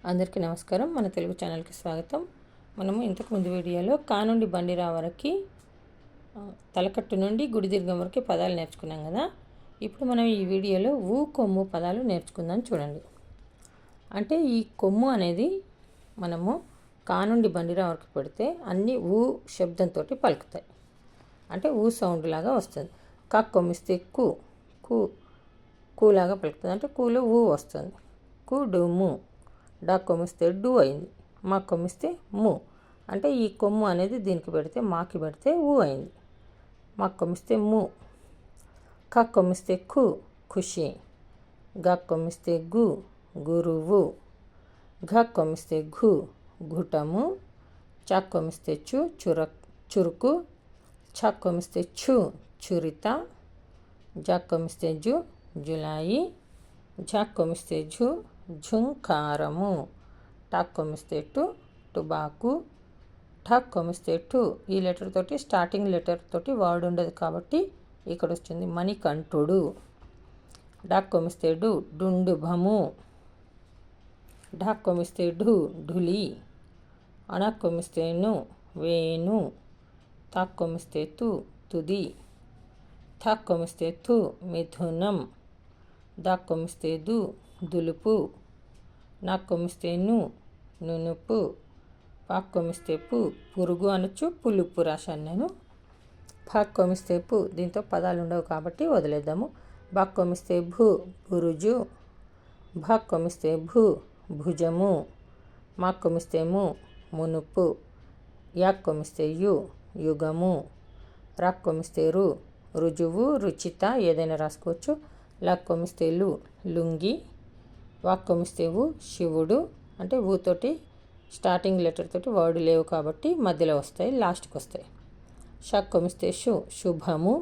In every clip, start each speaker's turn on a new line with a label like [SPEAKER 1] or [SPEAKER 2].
[SPEAKER 1] అందరికీ నమస్కారం. మన తెలుగు ఛానల్కి స్వాగతం. మనము ఇంతకుముందు వీడియోలో కా నుండి బండిరా వరకు తలకట్టు నుండి గుడి దీర్ఘం వరకు పదాలు నేర్చుకున్నాం కదా. ఇప్పుడు మనం ఈ వీడియోలో ఊ కొమ్ము పదాలు నేర్చుకుందాం. చూడండి, అంటే ఈ కొమ్ము అనేది మనము కా నుండి బండిరా వరకు పెడితే అన్నీ ఊ శబ్దంతో పలుకుతాయి. అంటే ఊ సౌండ్ లాగా వస్తుంది. కా కొమ్మిస్తే కు కు కూలాగా పలుకుతుంది. అంటే కూలో ఊ వస్తుంది. కు డుము. డా కొమ్మిస్తే డు అయింది. మా కొమ్మిస్తే ము. అంటే ఈ కొమ్ము అనేది దీనికి పెడితే మాకి పెడితే ఊ అయింది. మా కొమ్మిస్తే ము. క కొమ్మిస్తే కు ఖుషి. గా కొమ్మిస్తే గు గురువు. ఘ కొమ్మిస్తే ఘు ఘుటము. చ కొమ్మిస్తే చు చురుకు. ఛ కొమ్మిస్తే ఛు చురిత. జ కొమ్మిస్తే జు జులాయి. ఝ కొమ్మిస్తే ఝు ఝుంకారము. టా కొమ్మిస్తే టు టుబాకు. ఠ కొమ్మిస్తే టు ఈ లెటర్ తోటి స్టార్టింగ్ లెటర్ తోటి వర్డ్ ఉండదు కాబట్టి ఇక్కడ వచ్చింది మణికంఠుడు. డా కొమ్మిస్తే డు డుండుభము. ఢా కొమ్మిస్తే ఢు ఢులి. అణ కొమ్మిస్తే ను వేణు. తా కొమ్మిస్తే తు తుది. థ కొమ్మిస్తే థు మిథునం. దా కొమ్మిస్తే దు దులుపు. నా కొమ్మిస్తే ను నునుపు. పా కొమ్మిస్తే పు పురుగు అనొచ్చు, పులుపు రాశాను నేను. ఫా కొమ్మిస్తే పు దీంతో పదాలు ఉండవు కాబట్టి వదిలేద్దాము. బా కొమ్మిస్తే భూ బురుజు. భా కొమ్మిస్తే భూ భుజము. మా కొమ్మిస్తే ము మునుపు. యా కొమ్మిస్తే యు యుగము. రా కొమ్మిస్తే రు రుజువు రుచిత ఏదైనా రాసుకోవచ్చు. లా కొమ్మిస్తే లు లుంగి. వా కొమ్మిస్తే ఊ శివుడు. అంటే ఊతోటి స్టార్టింగ్ లెటర్ తోటి వర్డ్ లేవు కాబట్టి మధ్యలో వస్తాయి, లాస్ట్కి వస్తాయి. షా కొమ్మిస్తే షు శుభము.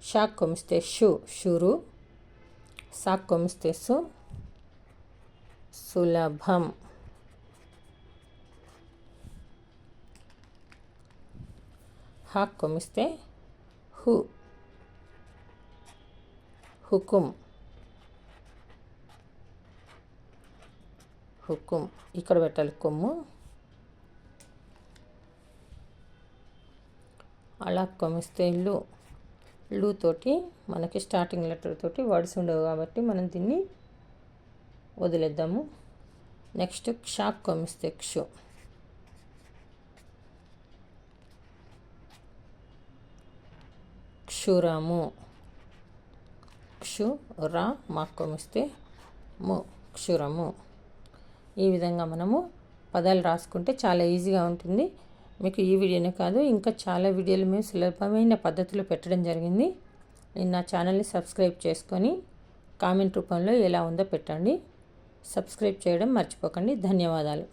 [SPEAKER 1] షా కొమ్మిస్తే షు షురు. సా కొమ్మిస్తే సు సులభం. హా కొమ్మిస్తే హు హుకుం. హుకుం ఇక్కడ పెట్టాలి కొమ్ము. అలా కొమ్మిస్తే లు లు తోటి మనకి స్టార్టింగ్ లెటర్ తోటి వర్డ్స్ ఉండవు కాబట్టి మనం దీన్ని వదిలేద్దాము. నెక్స్ట్ క్షా కొమ్మిస్తే క్షు క్షురము. క్షు రా మా కొమ్మిస్తే ము క్షురము. ఈ విధంగా మనము పదాలు రాసుకుంటే చాలా ఈజీగా ఉంటుంది. మీకు ఈ వీడియోనే కాదు ఇంకా చాలా వీడియోలు మేము సులభమైన పద్ధతిలో పెట్టడం జరిగింది. నేను నా ఛానల్ని సబ్స్క్రైబ్ చేసుకొని కామెంట్ రూపంలో ఎలా ఉందో పెట్టండి. సబ్స్క్రైబ్ చేయడం మర్చిపోకండి. ధన్యవాదాలు.